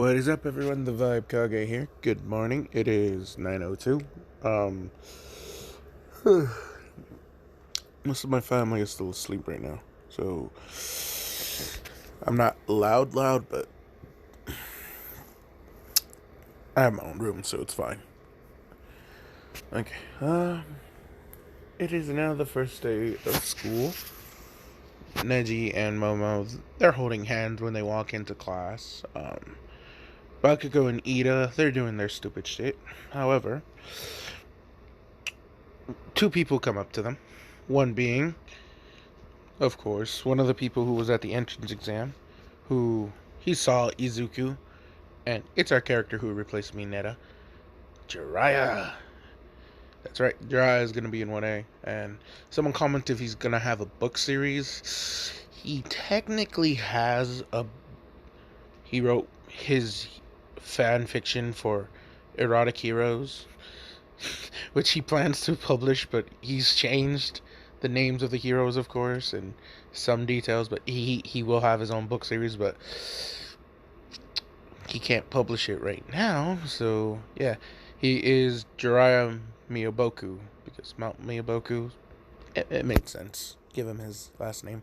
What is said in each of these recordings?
What is up, everyone? The Vibe Kage here. Good morning. It is 9:02. Um, most of my family is still asleep right now, so I'm not loud, but I have my own room, so it's fine. Okay. It is now the first day of school. Neji and Momo, they're holding hands when they walk into class. Bakugo and Ida, they're doing their stupid shit. However, two people come up to them. One being, of course, one of the people who was at the entrance exam, who he saw Izuku, and it's our character who replaced Mineta, Jiraiya. That's right, Jiraiya is going to be in 1A, and someone commented if he's going to have a book series. He technically has a... He wrote his fan fiction for Erotic Heroes, which he plans to publish, but he's changed the names of the heroes, of course, and some details, but he will have his own book series, but he can't publish it right now, so yeah. He is Jiraiya Miyaboku, because Mount Miyaboku, it made sense. Give him his last name.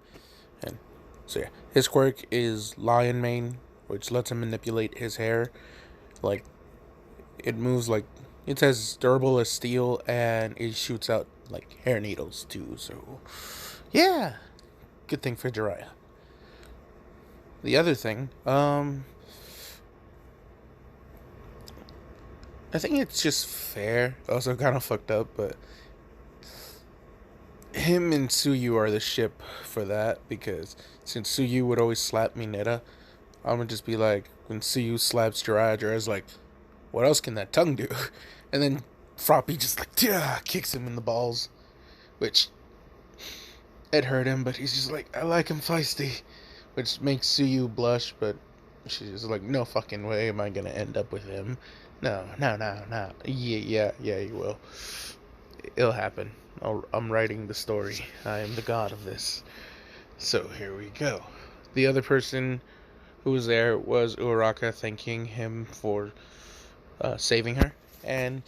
And so yeah, his quirk is Lion Mane, which lets him manipulate his hair. Like, it moves like, it's as durable as steel, and it shoots out like hair needles too, so yeah. Good thing for Jiraiya. The other thing, I think it's just fair. Also kind of fucked up, but him and Suyu are the ship for that, because since Suyu would always slap Mineta, I'm gonna just be like, when Suyu slaps Jiraiya, Jiraiya's like, what else can that tongue do? And then Froppy just like, kicks him in the balls, which it hurt him, but he's just like, I like him feisty, which makes Suyu blush, but she's just like, no fucking way am I gonna end up with him. No. Yeah, you will. It'll happen. I'm writing the story. I am the god of this. So here we go. The other person who was there was Uraraka, thanking him for saving her, and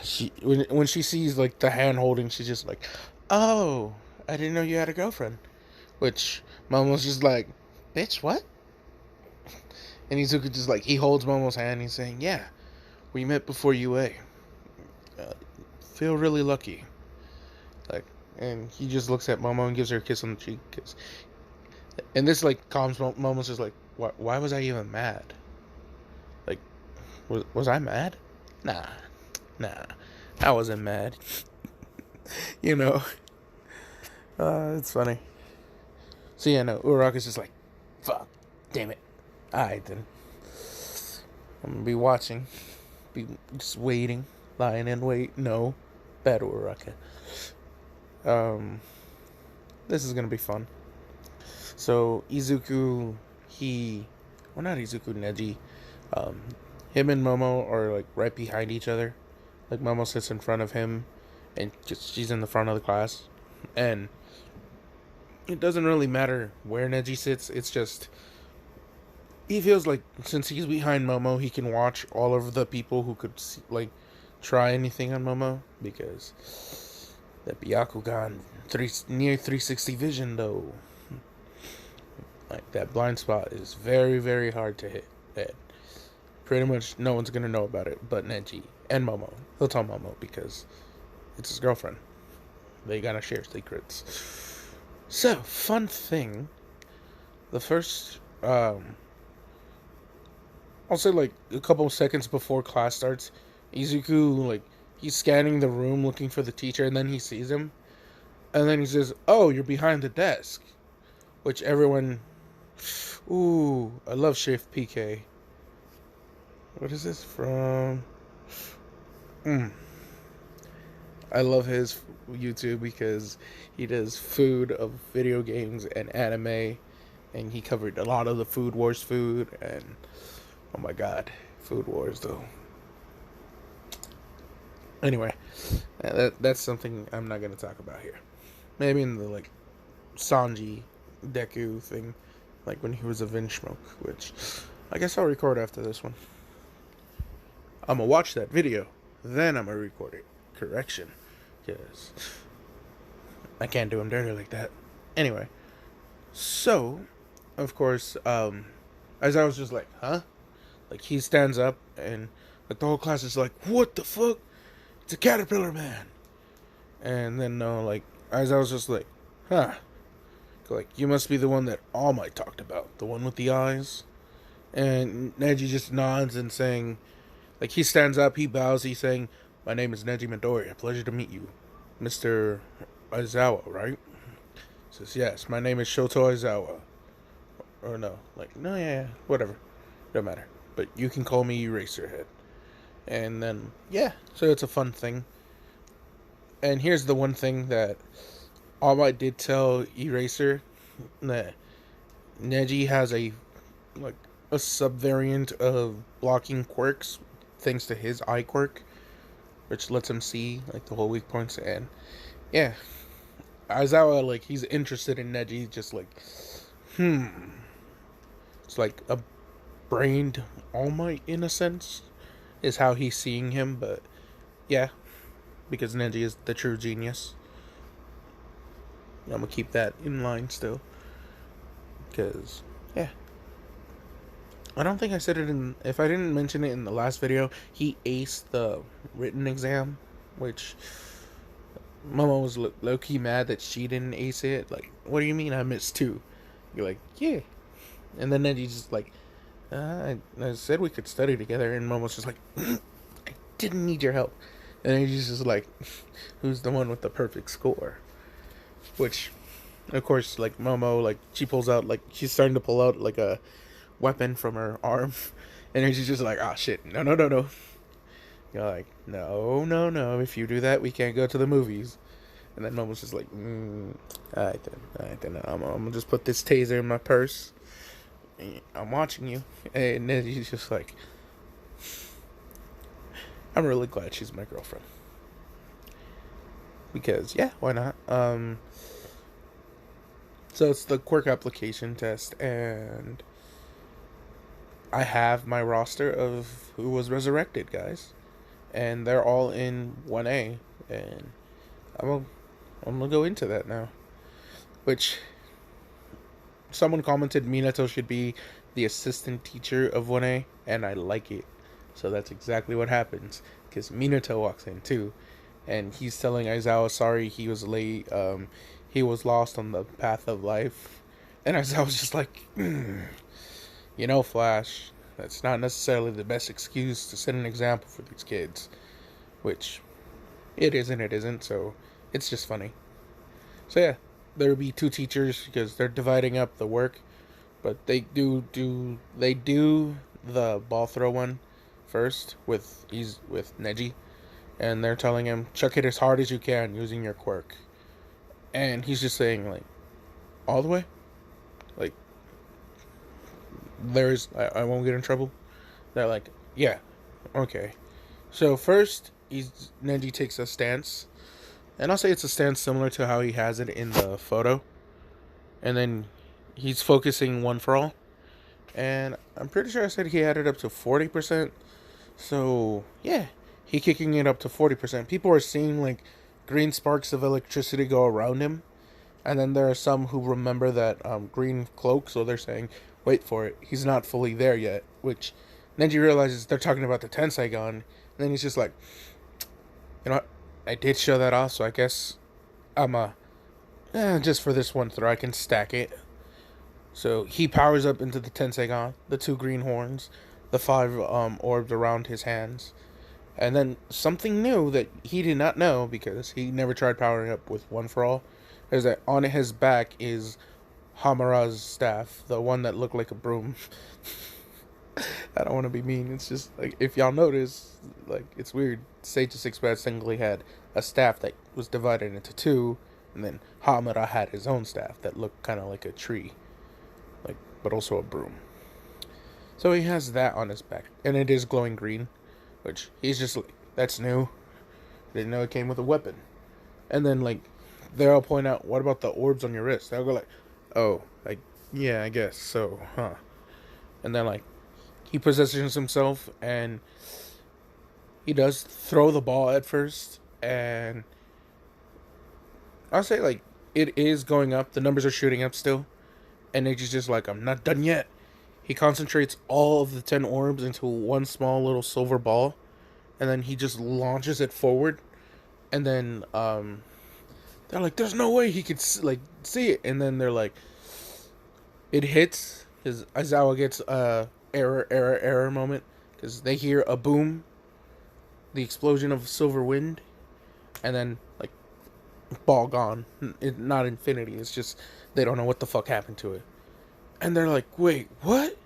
she when she sees like the hand holding, she's just like, oh, I didn't know you had a girlfriend. Which Momo's just like, bitch, what? And Izuku just like, he holds Momo's hand and he's saying, yeah, we met before UA. Feel really lucky. Like, and he just looks at Momo and gives her a kiss on the cheek. And this like calms Momo's just like, why was I even mad? Like, was I mad? Nah, I wasn't mad. You know, it's funny. So yeah, no, Uraraka's just like, fuck, damn it. Alright then. I'm gonna be watching. Be just waiting. Lying in wait. No. Bad Uraraka. This is gonna be fun. So Izuku, not Izuku, Neji. Him and Momo are like right behind each other. Like Momo sits in front of him, and she's in the front of the class. And it doesn't really matter where Neji sits. It's just, he feels like since he's behind Momo, he can watch all of the people who could see, like, try anything on Momo, because that Byakugan near 360 vision though. Like, that blind spot is very, very hard to hit. Pretty much no one's gonna know about it but Neji and Momo. He'll tell Momo because it's his girlfriend. They gotta share secrets. So, fun thing. The first, I'll say like a couple of seconds before class starts, Izuku, like, he's scanning the room looking for the teacher, and then he sees him. And then he says, oh, you're behind the desk. Which everyone... Ooh, I love Shift PK. What is this from? I love his YouTube because he does food of video games and anime. And he covered a lot of the Food Wars food. And, oh my god, Food Wars though. Anyway, that's something I'm not going to talk about here. Maybe in the, like, Sanji Deku thing, like when he was a Vinsmoke, which I guess I'll record after this one. I'm gonna watch that video, then I'm gonna record it. Correction. Because I can't do him dirty like that. Anyway, so, of course, as I was just like, huh? Like, he stands up, and like the whole class is like, what the fuck? It's a caterpillar man. And then, like, as I was just like, huh? Like, you must be the one that All Might talked about, the one with the eyes. And Neji just nods and saying, like, he stands up, he bows, he's saying, my name is Neji Midoriya, pleasure to meet you. Mr. Aizawa, right? He says, yes, my name is Shoto Aizawa. Or no, like, no, yeah, whatever. Don't matter. But you can call me Eraserhead. And then, yeah, so it's a fun thing. And here's the one thing that All Might did tell Eraser, that Neji has a sub-variant of blocking quirks thanks to his eye quirk, which lets him see like the whole weak points. And yeah, Aizawa, like, he's interested in Neji, just like, it's like a brained All Might in a sense is how he's seeing him. But yeah, because Neji is the true genius, I'm gonna keep that in line still, because yeah, I don't think I said it in, if I didn't mention it in the last video, he aced the written exam, which Mama was low-key mad that she didn't ace it. Like, what do you mean I missed 2? You're like, yeah. And then Neji's just like, I said we could study together, and Momo's just like, I didn't need your help. And he's just like, who's the one with the perfect score? Which, of course, like, Momo, like, she pulls out, like, she's starting to pull out, like, a weapon from her arm. And then she's just like, oh, shit, no. You're like, no, if you do that, we can't go to the movies. And then Momo's just like, alright then, I'm gonna just put this taser in my purse. I'm watching you. And then he's just like, I'm really glad she's my girlfriend. Because, yeah, why not? So it's the Quirk application test, and I have my roster of who was resurrected, guys. And they're all in 1A. And I'm gonna go into that now. Which, someone commented Minato should be the assistant teacher of 1A, and I like it. So that's exactly what happens, because Minato walks in too, and he's telling Aizawa sorry he was late, he was lost on the path of life. And Aizawa's just like, you know, Flash, that's not necessarily the best excuse to set an example for these kids. Which, it is and it isn't, so it's just funny. So yeah, there will be 2 teachers because they're dividing up the work, but they do the ball throw one first with Neji, and they're telling him chuck it as hard as you can using your quirk, and he's just saying, like, all the way, like, I won't get in trouble. They're like, yeah, okay. So first, Neji takes a stance, and I'll say it's a stance similar to how he has it in the photo. And then he's focusing one for all. And I'm pretty sure I said he had it up to 40%. So, yeah, he kicking it up to 40%. People are seeing, like, green sparks of electricity go around him. And then there are some who remember that green cloak, so they're saying, wait for it, he's not fully there yet. Which Neji realizes they're talking about the Tenseigan. And then he's just like, you know what? I did show that off, so I guess I'm just for this one throw, I can stack it. So he powers up into the Tenseigan, the 2 green horns, the 5 orbs around his hands. And then something new that he did not know, because he never tried powering up with one for all, is that on his back is Hamura's staff, the one that looked like a broom. I don't want to be mean. It's just, like, if y'all notice, like, it's weird. Sage of Six Bad singly had a staff that was divided into 2, and then Hamura had his own staff that looked kind of like a tree, like, but also a broom. So he has that on his back, and it is glowing green, which he's just like, that's new. Didn't know it came with a weapon. And then, like, they'll point out, what about the orbs on your wrist? They'll go like, oh, like, yeah, I guess so, huh? And then, like, he possesses himself, and he does throw the ball at first, and I'll say like it is going up. The numbers are shooting up still, and Neji's just like, I'm not done yet. He concentrates all of the 10 orbs into one small little silver ball, and then he just launches it forward, and then they're like, there's no way he could like see it, and then they're like, it hits because Aizawa gets error moment because they hear a boom, the explosion of silver wind, and then like ball gone. Not infinity. It's just they don't know what the fuck happened to it, and they're like, wait, what?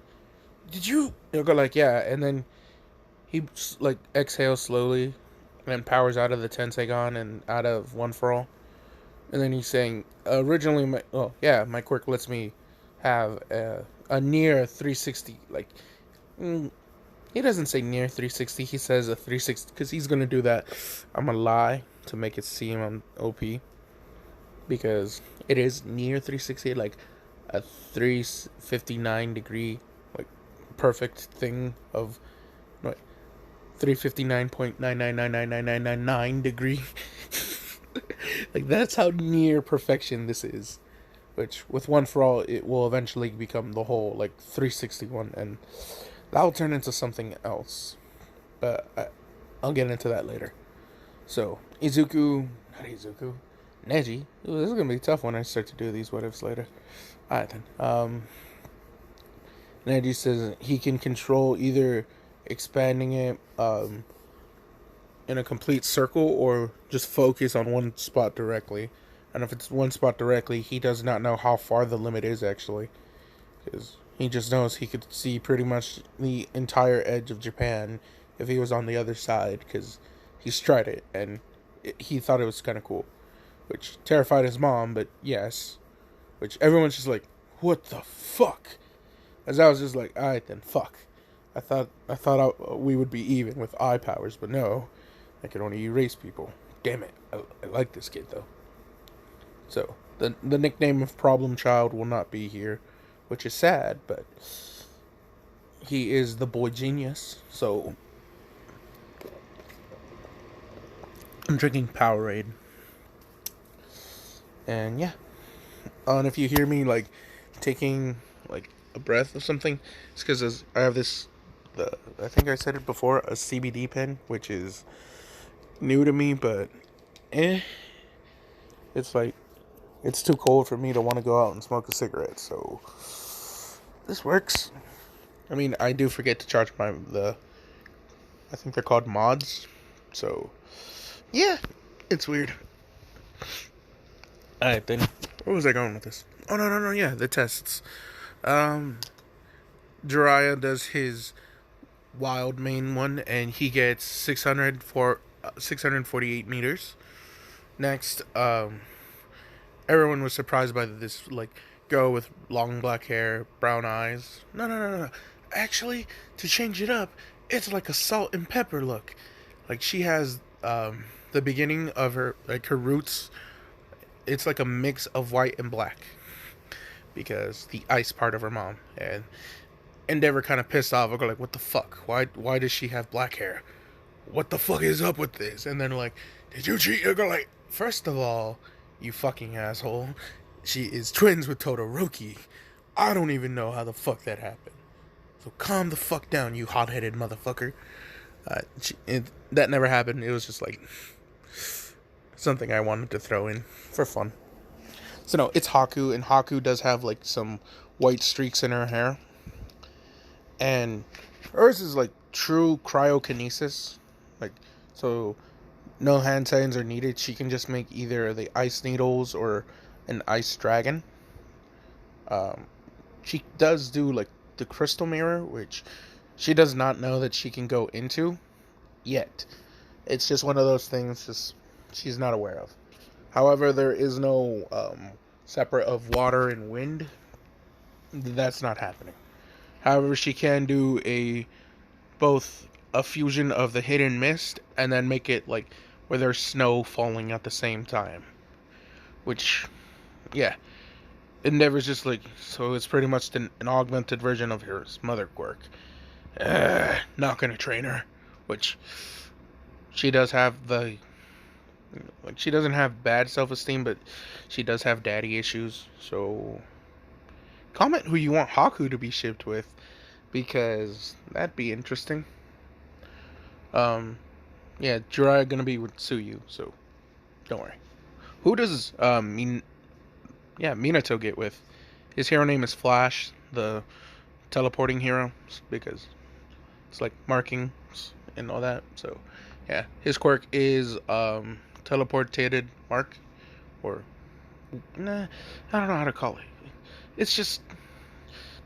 Did you? They'll go like, yeah, and then he like exhales slowly, and powers out of the Tenseigan and out of One for All, and then he's saying, originally, my quirk lets me have a near 360, like, he doesn't say near 360, he says a 360, because he's going to do that. I'm going to lie to make it seem I'm OP, because it is near 360, like, a 359 degree, like, perfect thing of, like, 359.9999999 degree. Like, that's how near perfection this is. Which, with One for All, it will eventually become the whole, like, 361, and that'll turn into something else. But I'll get into that later. So, Neji. Ooh, this is gonna be tough when I start to do these what ifs later. Alright then. Neji says he can control either expanding it in a complete circle or just focus on one spot directly. And if it's one spot directly, he does not know how far the limit is actually, because he just knows he could see pretty much the entire edge of Japan if he was on the other side, because he's tried it and he thought it was kind of cool, which terrified his mom. But yes, which everyone's just like, what the fuck? As I was just like, alright then, fuck. I thought we would be even with eye powers, but no, I could only erase people. Damn it, I like this kid though. So, the nickname of Problem Child will not be here, which is sad, but he is the boy genius. So, I'm drinking Powerade. And yeah. And if you hear me, like, taking, like, a breath of something, it's because I have this, I think I said it before, a CBD pen, which is new to me, but it's like, it's too cold for me to want to go out and smoke a cigarette, so this works. I mean, I do forget to charge I think they're called mods, so yeah, it's weird. Alright then, where was I going with this? Oh, no, yeah, the tests. Jiraiya does his wild main one, and he gets 648 meters. Next, everyone was surprised by this, like, girl with long black hair, brown eyes. No. Actually, to change it up, it's like a salt and pepper look. Like, she has, the beginning of her, like, her roots, it's like a mix of white and black. Because the ice part of her mom. And Endeavor kind of pissed off. I go like, what the fuck? Why does she have black hair? What the fuck is up with this? And then like, did you cheat? I go like, first of all, you fucking asshole, she is twins with Todoroki. I don't even know how the fuck that happened. So calm the fuck down, you hot-headed motherfucker. That never happened. It was just like something I wanted to throw in for fun. So no, it's Haku, and Haku does have like some white streaks in her hair. And hers is like true cryokinesis. Like, so no hand signs are needed. She can just make either the ice needles or an ice dragon. She does do like the crystal mirror, which she does not know that she can go into yet. It's just one of those things just she's not aware of. However, there is no separate of water and wind. That's not happening. However, she can do both a fusion of the hidden mist and then make it like where there's snow falling at the same time. Which, yeah, Endeavor's just like, so it's pretty much an augmented version of her mother Quirk. Not gonna train her. Which she does have she doesn't have bad self-esteem, but she does have daddy issues. So comment who you want Haku to be shipped with, because that'd be interesting. Yeah, Jiraiya gonna be with Tsuyu, so don't worry. Who does Minato get with? His hero name is Flash, the teleporting hero, because it's like markings and all that. So yeah, his quirk is teleportated mark, or nah, I don't know how to call it. It's just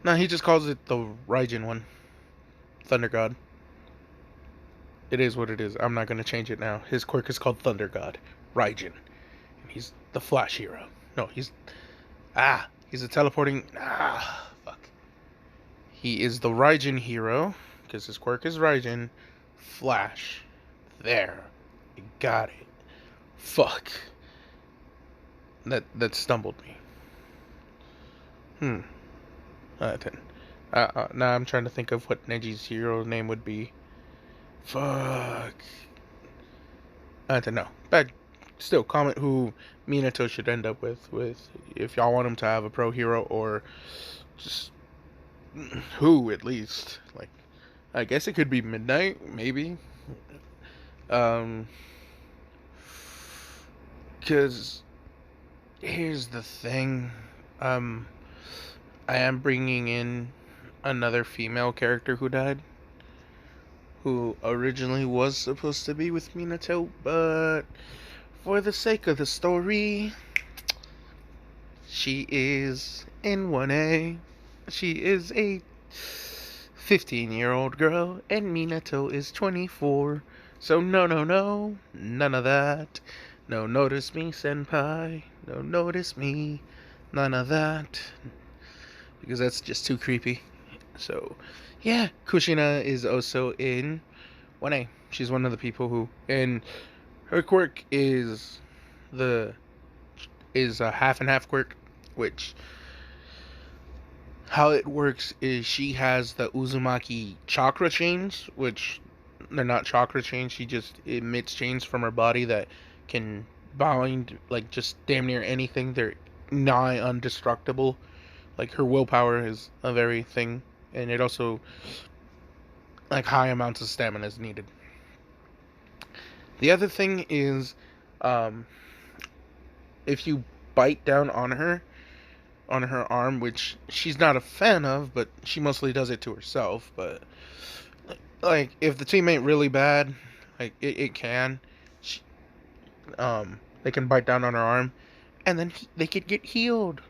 he just calls it the Raijin one, Thunder God. It is what it is. I'm not gonna change it now. His quirk is called Thunder God, Raijin, and he's the Flash hero. No, he's a teleporting fuck. He is the Raijin hero because his quirk is Raijin. Flash. There, you got it. Fuck. That stumbled me. Then. Now I'm trying to think of what Neji's hero name would be. Fuck. I don't know. But still, comment who Minato should end up with if y'all want him to have a pro hero, or just who at least. Like, I guess it could be Midnight, maybe. Because here's the thing. I am bringing in another female character who died, who originally was supposed to be with Minato, but for the sake of the story, she is in 1A. She is a 15-year-old girl, and Minato is 24. So no, none of that. No, notice me, senpai. No, notice me. None of that. Because that's just too creepy. So, yeah, Kushina is also in 1A. She's one of the people who, and her quirk is a half and half quirk, which how it works is she has the Uzumaki chakra chains, which they're not chakra chains. She just emits chains from her body that can bind like just damn near anything. They're nigh indestructible. Like, her willpower is a very thing, and it also, like, high amounts of stamina is needed. The other thing is, if you bite down on her arm, which she's not a fan of, but she mostly does it to herself, but, like, if the team ain't really bad, like, it can, they can bite down on her arm, and then they could get healed,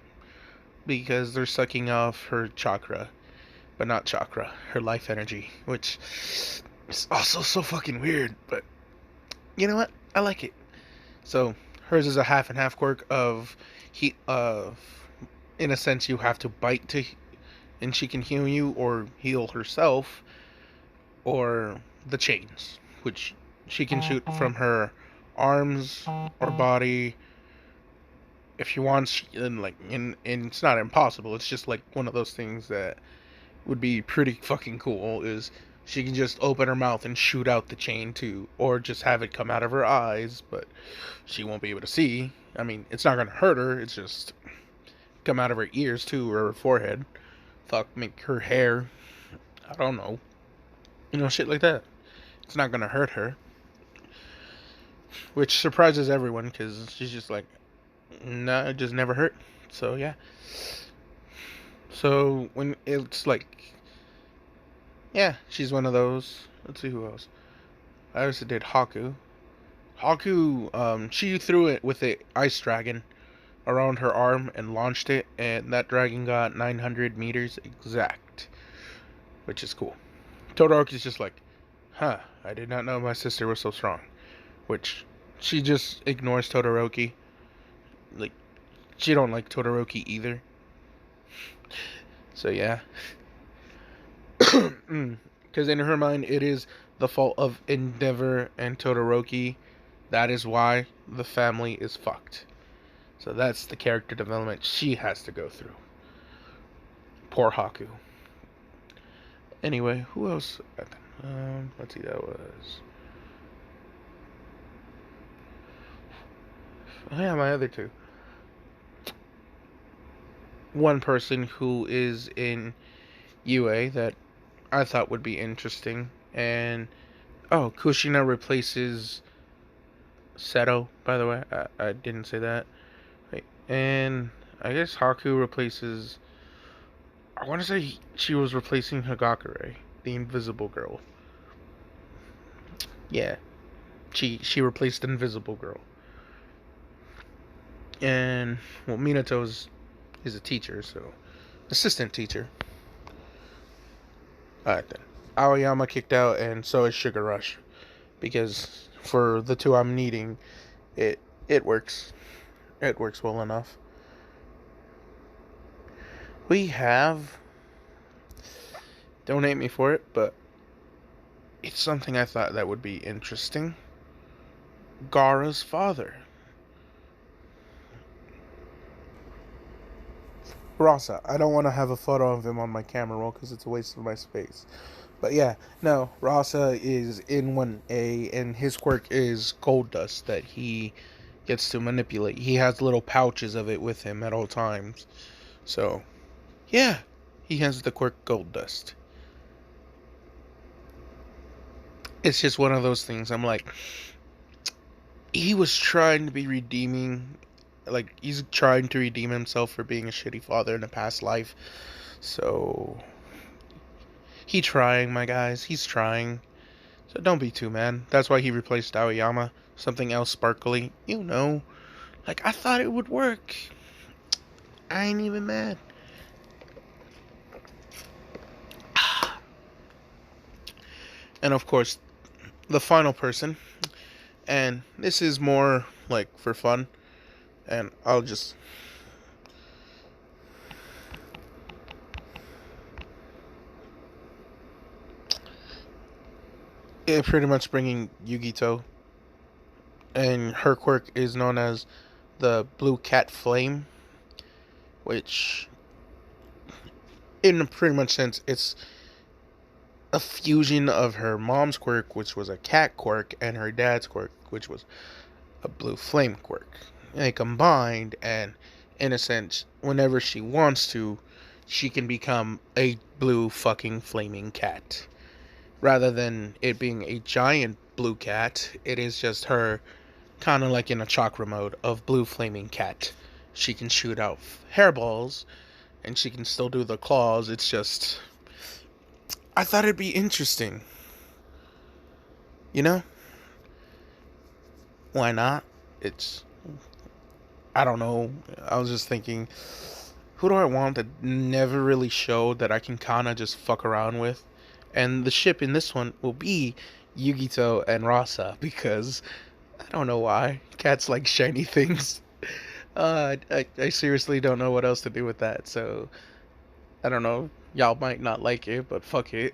because they're sucking off her chakra, but not chakra, her life energy, which is also so fucking weird, but you know what? I like it. So hers is a half and half quirk of in a sense you have to bite to, and she can heal you or heal herself, or the chains, which she can shoot from her arms or body if she wants, and it's not impossible. It's just like one of those things that would be pretty fucking cool, is she can just open her mouth and shoot out the chain too, or just have it come out of her eyes, but she won't be able to see. I mean, it's not gonna hurt her, it's just come out of her ears too, or her forehead. Fuck, make her hair, I don't know, shit like that. It's not gonna hurt her, which surprises everyone, because she's just like, nah, it just never hurt. So yeah. So when it's like, yeah, she's one of those. Let's see who else. I also did Haku. She threw it with the ice dragon around her arm and launched it, and that dragon got 900 meters exact, which is cool. Todoroki's just like, huh, I did not know my sister was so strong, which she just ignores Todoroki. Like, she don't like Todoroki either. So yeah. Because in her mind, it is the fault of Endeavor and Todoroki. That is why the family is fucked. So that's the character development she has to go through. Poor Haku. Anyway, who else? Let's see, that was. Oh, yeah, my other two. One person who is in UA that I thought would be interesting, and Kushina replaces Seto. By the way, I didn't say that. Wait, and I guess Haku replaces. I want to say she was replacing Hagakure, the Invisible Girl. Yeah, she replaced Invisible Girl. And well, Minato is a teacher, so assistant teacher. Alright then. Aoyama kicked out, and so is Sugar Rush, because for the two I'm needing, it it works. It works well enough. We have. Don't hate me for it, but it's something I thought that would be interesting. Gaara's father. Rasa. I don't want to have a photo of him on my camera roll because it's a waste of my space. But yeah, no, Rasa is in 1A, and his quirk is gold dust that he gets to manipulate. He has little pouches of it with him at all times. So, yeah, he has the quirk gold dust. It's just one of those things. I'm like, he was trying to be redeeming. Like, he's trying to redeem himself for being a shitty father in a past life. So, he's trying, my guys. He's trying. So don't be too mad. That's why he replaced Aoyama. Something else sparkly. You know. Like, I thought it would work. I ain't even mad. And of course, the final person. And this is more like for fun. And I'll just. Pretty much bringing Yugito. And her quirk is known as the Blue Cat Flame. Which, in a pretty much sense, it's a fusion of her mom's quirk, which was a cat quirk, and her dad's quirk, which was a blue flame quirk. They combined, and in a sense, whenever she wants to, she can become a blue fucking flaming cat. Rather than it being a giant blue cat, it is just her kind of like in a chakra mode of blue flaming cat. She can shoot out hairballs, and she can still do the claws. It's just, I thought it'd be interesting. You know? Why not? It's, I don't know. I was just thinking, who do I want that never really showed that I can kind of just fuck around with? And the ship in this one will be Yugito and Rasa, because I don't know why. Cats like shiny things. I seriously don't know what else to do with that, so I don't know. Y'all might not like it, but fuck it.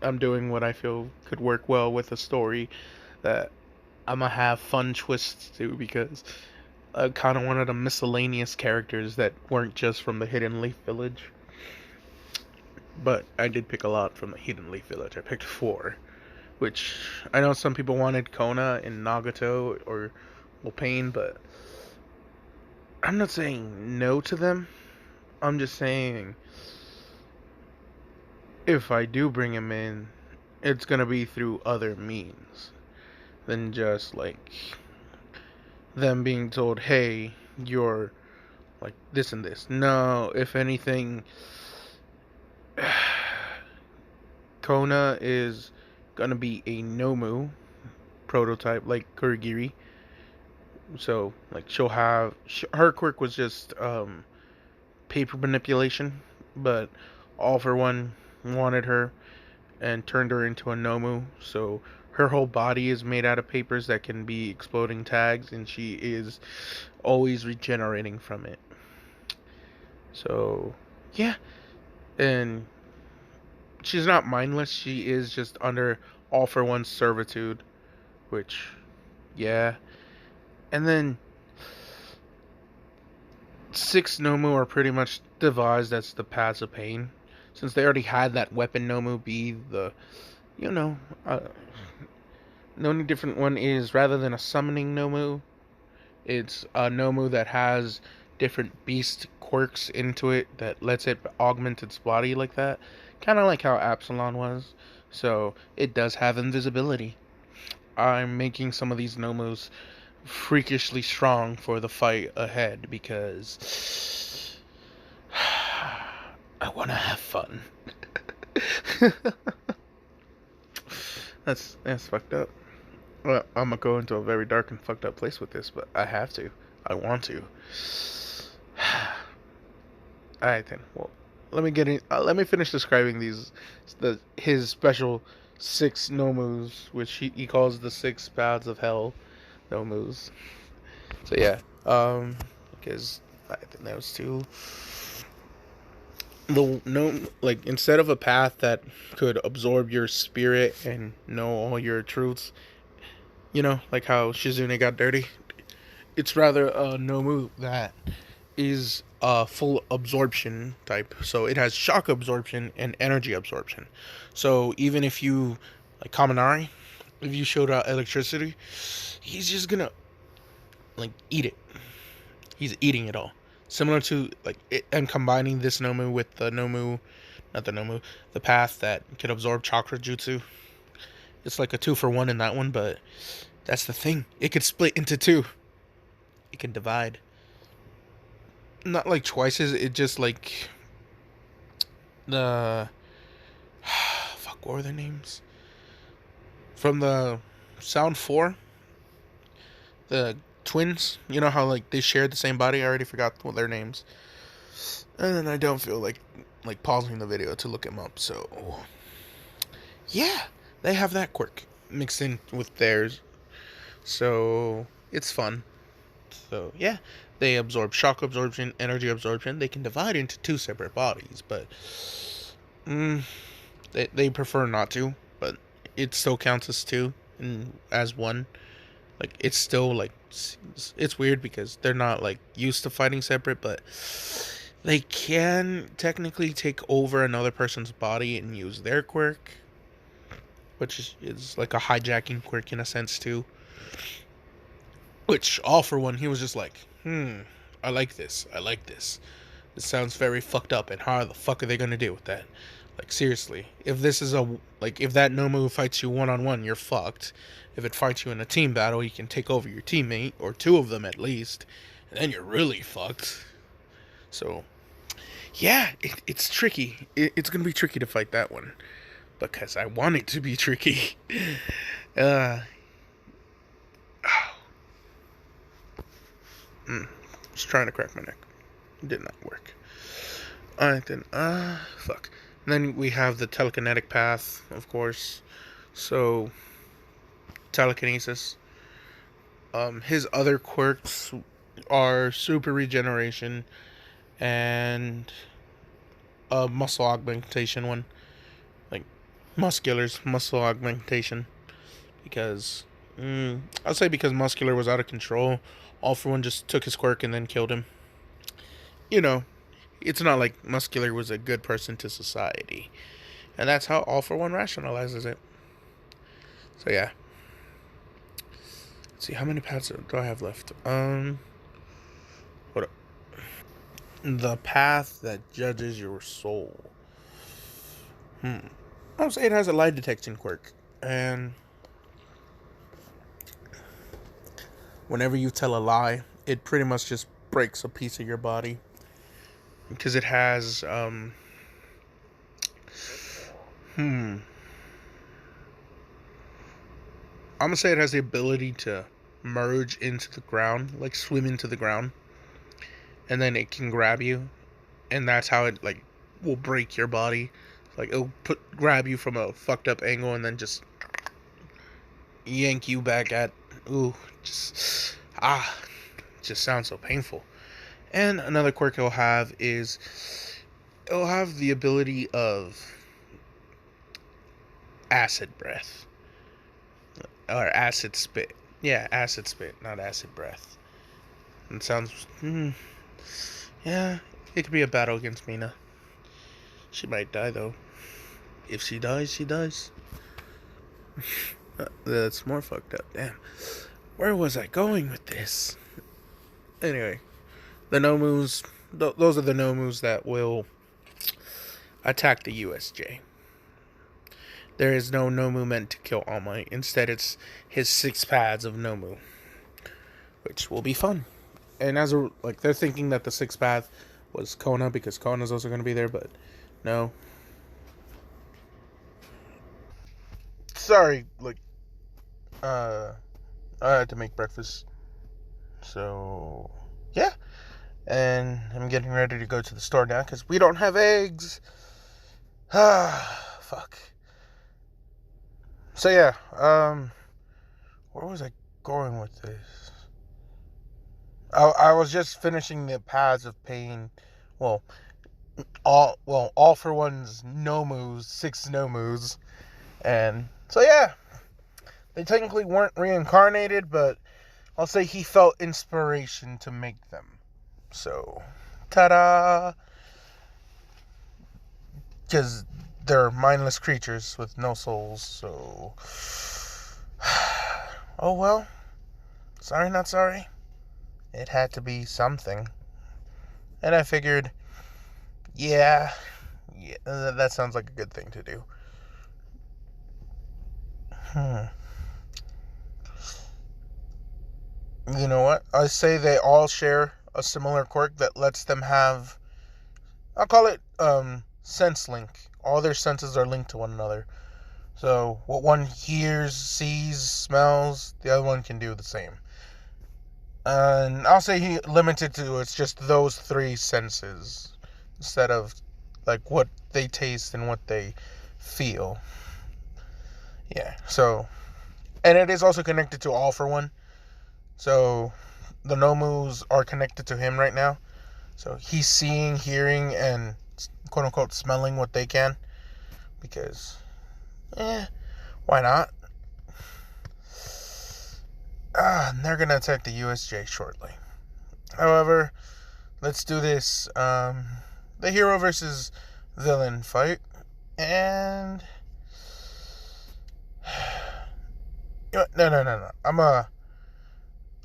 I'm doing what I feel could work well with a story that I'm gonna have fun twists to, because I kind of wanted a miscellaneous characters that weren't just from the Hidden Leaf Village. But I did pick a lot from the Hidden Leaf Village. I picked 4, which I know some people wanted Kona and Nagato or Pain, but I'm not saying no to them. I'm just saying if I do bring him in, it's gonna be through other means than just like them being told, hey, you're like this and this. No, if anything, Kona is gonna be a Nomu prototype like Kurigiri. So, like, she'll have her quirk was just paper manipulation, but All for One wanted her and turned her into a Nomu. So her whole body is made out of papers that can be exploding tags, and she is always regenerating from it. So yeah, and she's not mindless. She is just under All for One's servitude, which, yeah. And then 6 Nomu are pretty much devised as the paths of pain. since they already had that weapon Nomu be the, you know, the only different one is rather than a summoning Nomu, it's a Nomu that has different beast quirks into it that lets it augment its body like that. Kind of like how Absalon was. So it does have invisibility. I'm making some of these Nomus freakishly strong for the fight ahead because I want to have fun. That's fucked up. Well, I'm gonna go into a very dark and fucked up place with this, but I have to. I want to. Alright then. Well, let me get in. Let me finish describing his special 6 Nomus, which he calls the 6 paths of hell Nomus. So yeah, because I think that was too. The no, like instead of a path that could absorb your spirit and know all your truths, like how Shizune got dirty. It's rather a Nomu that is a full absorption type. So it has shock absorption and energy absorption. So even if you, like Kaminari, if you showed out electricity, he's just gonna like eat it. He's eating it all. Similar to and combining this Nomu with the Nomu, not the Nomu, the path that can absorb chakra jutsu. It's like a 2-for-1 in that one, but that's the thing. It could split into 2. It can divide. Not like twice as it just like the fuck, what were their names? From the Sound 4, the twins, you know how like they shared the same body? I already forgot what their names. And then I don't feel like pausing the video to look them up, so yeah, they have that quirk mixed in with theirs. So it's fun. So yeah, they absorb shock absorption, energy absorption. They can divide into 2 separate bodies, but they prefer not to. But it still counts as 2 and as 1. Like it's still like it's weird because they're not like used to fighting separate, but they can technically take over another person's body and use their quirk, which is like a hijacking quirk in a sense too. Which, all for one, he was just like, I like this. This sounds very fucked up, and how the fuck are they gonna deal with that? Like, seriously, if this is if that Nomu fights you one-on-one, you're fucked. If it fights you in a team battle, you can take over your teammate, or 2 of them at least, and then you're really fucked. So, yeah, it's tricky. It's gonna be tricky to fight that one, because I want it to be tricky. Just trying to crack my neck. It did not work. Alright then, fuck. And then we have the telekinetic path, of course. So, telekinesis. His other quirks are super regeneration and a muscle augmentation one. Like, muscle augmentation. Because, I'll say because Muscular was out of control, All for One just took his quirk and then killed him. It's not like Muscular was a good person to society. And that's how All for One rationalizes it. So yeah. Let's see, how many paths do I have left? What up? The path that judges your soul. I would say it has a lie detection quirk. And whenever you tell a lie, it pretty much just breaks a piece of your body. Because it has, I'm gonna say it has the ability to merge into the ground, like swim into the ground. And then it can grab you. And that's how it, will break your body. Like, it'll grab you from a fucked up angle and then just yank you back at, just sounds so painful. And another quirk it'll have is it'll have the ability of acid breath. Or acid spit. Yeah, acid spit, not acid breath. It sounds, yeah, it could be a battle against Mina. She might die, though. If she dies, she dies. That's more fucked up. Damn. Where was I going with this? Anyway, the Nomus, those are the Nomus that will attack the USJ. There is no Nomu meant to kill All Might. Instead, it's his 6 paths of Nomu, which will be fun. And they're thinking that the 6th path was Kona because Kona's also going to be there, but no. Sorry, I had to make breakfast. So, yeah. And I'm getting ready to go to the store now because we don't have eggs. Fuck. So, yeah. Where was I going with this? I was just finishing the Paths of Pain. Well, All for One's Nomus, 6 Nomus. And so, yeah. They technically weren't reincarnated, but I'll say he felt inspiration to make them. So, ta-da! Because they're mindless creatures with no souls, so... Oh well. Sorry, not sorry. It had to be something. And I figured, yeah, that sounds like a good thing to do. You know what? I say they all share a similar quirk that lets them have, I'll call it sense link. All their senses are linked to one another. So what one hears, sees, smells, the other one can do the same. And I'll say he limited to it's just those 3 senses instead of like what they taste and what they feel. Yeah, so, and it is also connected to All for One. So the Nomus are connected to him right now. So he's seeing, hearing, and quote unquote smelling what they can. Because, why not? They're gonna attack the USJ shortly. However, let's do this. The hero versus villain fight. And no.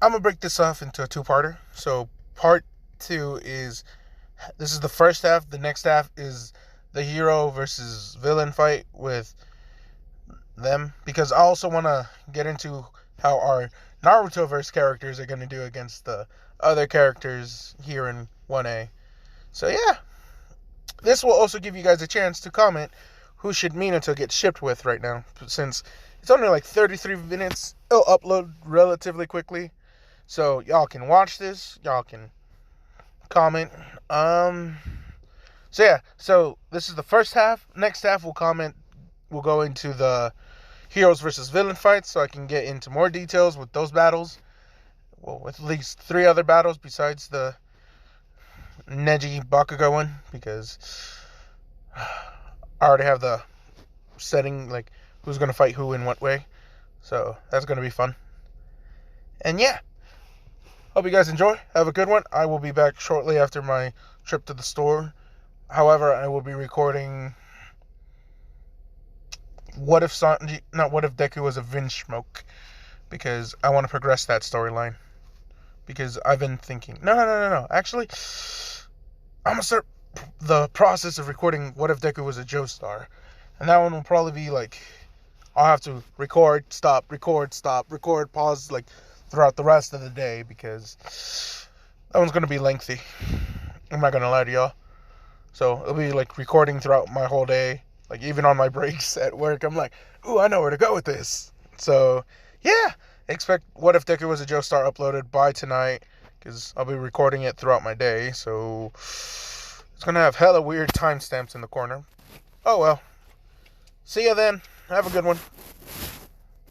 I'm gonna break this off into a 2-parter. So part 2 is, this is the first half. The next half is the hero versus villain fight with them, because I also want to get into how our Naruto-verse characters are going to do against the other characters here in 1A. So yeah, this will also give you guys a chance to comment who should Minato get shipped with right now, since it's only like 33 minutes. It'll upload relatively quickly, so y'all can watch this, y'all can comment. So yeah, so this is the first half. Next half we'll go into the heroes versus villain fights, so I can get into more details with those battles. Well, with at least 3 other battles besides the Neji Bakugo one, because I already have the setting, like who's going to fight who in what way. So that's going to be fun. And yeah, hope you guys enjoy. Have a good one. I will be back shortly after my trip to the store. However, I will be recording what if Deku was a Vinsmoke, because I want to progress that storyline. Because I've been thinking, no. Actually, I'm going to start the process of recording what if Deku was a Joestar. And that one will probably be like, I'll have to record, stop, pause, like, throughout the rest of the day, because that one's going to be lengthy. I'm not going to lie to y'all. So it'll be like recording throughout my whole day. Like even on my breaks at work, I'm like, ooh, I know where to go with this. So yeah, expect What If Deku Was a Joestar uploaded by tonight, because I'll be recording it throughout my day. So it's going to have hella weird timestamps in the corner. Oh well. See ya then. Have a good one.